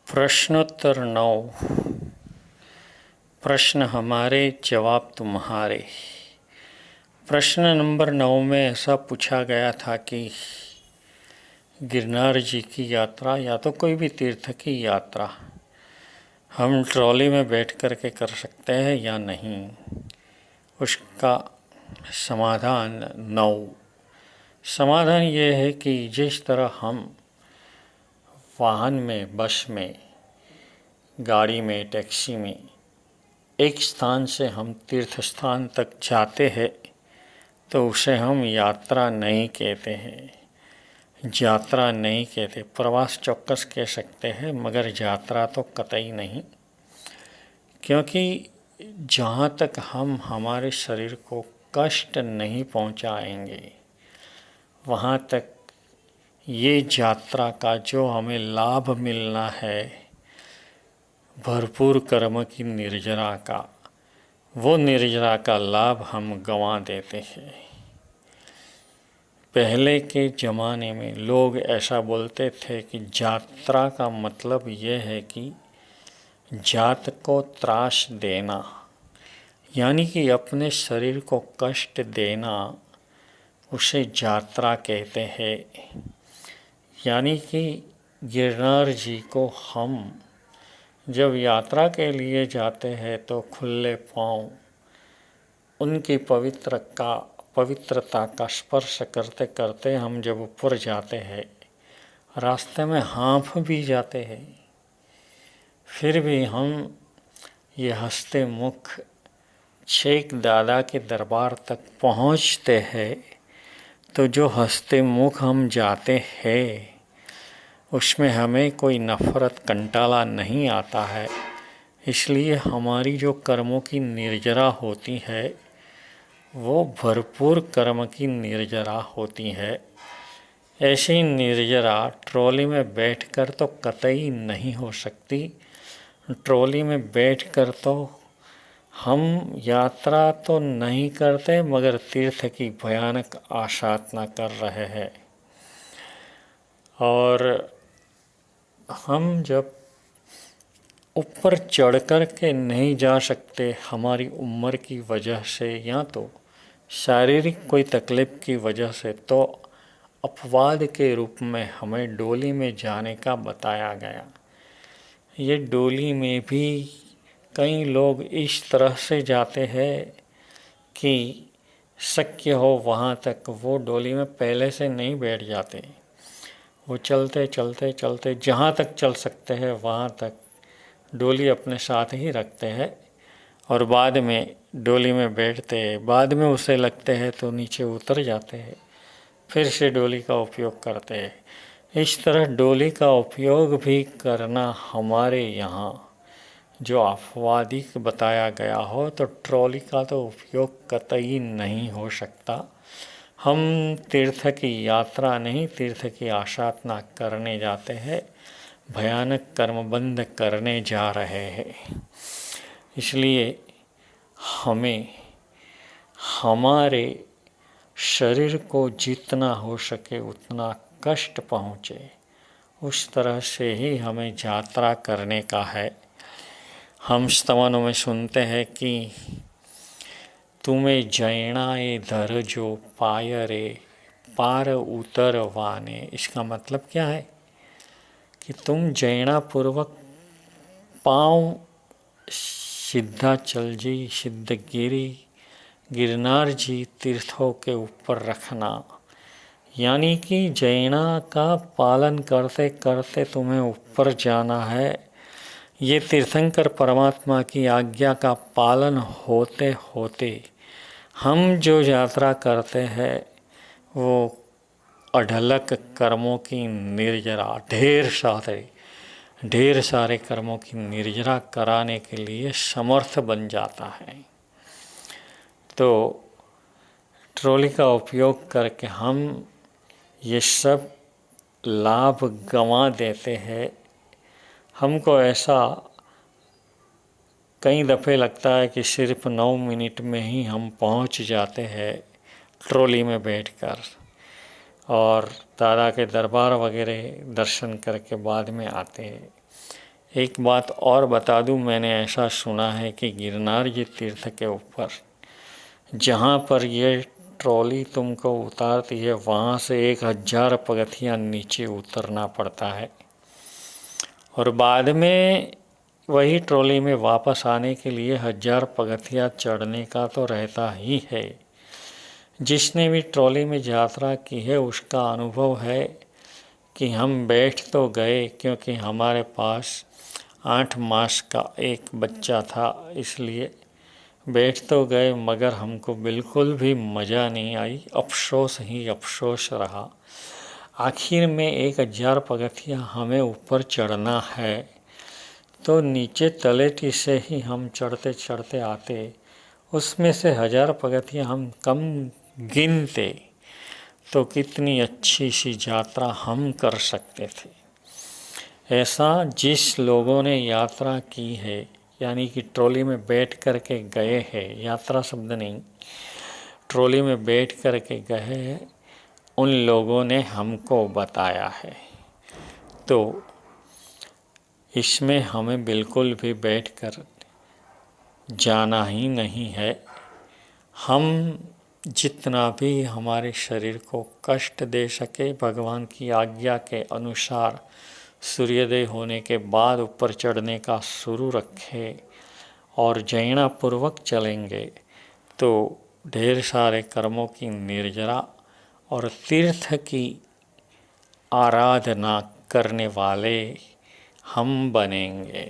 प्रश्नोत्तर 9। प्रश्न हमारे जवाब तुम्हारे। प्रश्न नंबर 9 में ऐसा पूछा गया था कि गिरनार जी की यात्रा या तो कोई भी तीर्थ की यात्रा हम ट्रॉली में बैठ कर के कर सकते हैं या नहीं। उसका समाधान 9। समाधान ये है कि जिस तरह हम वाहन में, बस में, गाड़ी में, टैक्सी में एक स्थान से हम तीर्थ स्थान तक जाते हैं तो उसे हम यात्रा नहीं कहते हैं। यात्रा नहीं कहते, प्रवास चौक्कस कह सकते हैं मगर यात्रा तो कतई नहीं, क्योंकि जहाँ तक हम हमारे शरीर को कष्ट नहीं पहुँचाएंगे वहाँ तक ये यात्रा का जो हमें लाभ मिलना है भरपूर कर्म की निर्जरा का, वो निर्जरा का लाभ हम गंवा देते हैं। पहले के ज़माने में लोग ऐसा बोलते थे कि यात्रा का मतलब ये है कि जात को त्रास देना, यानी कि अपने शरीर को कष्ट देना, उसे यात्रा कहते हैं। यानी कि गिरनार जी को हम जब यात्रा के लिए जाते हैं तो खुले पांव उनकी पवित्रता का स्पर्श करते करते हम जब ऊपर जाते हैं, रास्ते में हाँफ भी जाते हैं, फिर भी हम ये हंसते मुख शेख दादा के दरबार तक पहुंचते हैं। तो जो हंसते मुख हम जाते हैं उसमें हमें कोई नफ़रत कंटाला नहीं आता है। इसलिए हमारी जो कर्मों की निर्जरा होती है वो भरपूर कर्म की निर्जरा होती है। ऐसी निर्जरा ट्रॉली में बैठकर तो कतई नहीं हो सकती। ट्रॉली में बैठकर तो हम यात्रा तो नहीं करते मगर तीर्थ की भयानक आसाधना कर रहे हैं। और हम जब ऊपर चढ़ कर के नहीं जा सकते हमारी उम्र की वजह से या तो शारीरिक कोई तकलीफ़ की वजह से, तो अपवाद के रूप में हमें डोली में जाने का बताया गया। ये डोली में भी कई लोग इस तरह से जाते हैं कि शक्य हो वहाँ तक वो डोली में पहले से नहीं बैठ जाते। वो चलते चलते चलते जहाँ तक चल सकते हैं वहाँ तक डोली अपने साथ ही रखते हैं और बाद में डोली में बैठते हैं। बाद में उसे लगते हैं तो नीचे उतर जाते हैं, फिर से डोली का उपयोग करते हैं। इस तरह डोली का उपयोग भी करना हमारे यहाँ जो अपवादिक बताया गया हो, तो ट्रॉली का तो उपयोग कतई नहीं हो सकता। हम तीर्थ की यात्रा नहीं, तीर्थ की आसाधना करने जाते हैं, भयानक कर्मबंध करने जा रहे हैं। इसलिए हमें हमारे शरीर को जितना हो सके उतना कष्ट पहुँचे उस तरह से ही हमें यात्रा करने का है। हम स्तवनों में सुनते हैं कि तुम्हें जैणाए धर जो पाय रे पार उतरवाने। इसका मतलब क्या है कि तुम जैना पूर्वक पाँव सीधा चल जी, सिद्धगिरी गिरनार जी तीर्थों के ऊपर रखना। यानी कि जैना का पालन करते करते तुम्हें ऊपर जाना है। ये तीर्थंकर परमात्मा की आज्ञा का पालन होते होते हम जो यात्रा करते हैं वो अढलक कर्मों की निर्जरा, ढेर सारे कर्मों की निर्जरा कराने के लिए समर्थ बन जाता है। तो ट्रॉली का उपयोग करके हम ये सब लाभ गंवा देते हैं। हमको ऐसा कई दफ़े लगता है कि सिर्फ 9 मिनट में ही हम पहुंच जाते हैं ट्रॉली में बैठकर, और दादा के दरबार वगैरह दर्शन करके बाद में आते हैं। एक बात और बता दूं, मैंने ऐसा सुना है कि गिरनार जी तीर्थ के ऊपर जहाँ पर ये ट्रॉली तुमको उतारती है वहाँ से 1000 पगथियाँ नीचे उतरना पड़ता है, और बाद में वही ट्रॉली में वापस आने के लिए 1000 पगथियाँ चढ़ने का तो रहता ही है। जिसने भी ट्रॉली में यात्रा की है उसका अनुभव है कि हम बैठ तो गए, क्योंकि हमारे पास 8 मास का एक बच्चा था, इसलिए बैठ तो गए, मगर हमको बिल्कुल भी मज़ा नहीं आई, अफसोस ही अफसोस रहा। आखिर में 1000 पगथियाँ हमें ऊपर चढ़ना है, तो नीचे तलेटी से ही हम चढ़ते चढ़ते आते, उसमें से 1000 पगथियाँ हम कम गिनते तो कितनी अच्छी सी यात्रा हम कर सकते थे। ऐसा जिस लोगों ने यात्रा की है, यानी कि ट्रॉली में बैठ कर के गए हैं, यात्रा शब्द नहीं, ट्रॉली में बैठ कर के गए हैं, उन लोगों ने हमको बताया है। तो इसमें हमें बिल्कुल भी बैठकर जाना ही नहीं है। हम जितना भी हमारे शरीर को कष्ट दे सके, भगवान की आज्ञा के अनुसार सूर्योदय होने के बाद ऊपर चढ़ने का शुरू रखें और जयनापूर्वक चलेंगे तो ढेर सारे कर्मों की निर्जरा और तीर्थ की आराधना करने वाले हम बनेंगे।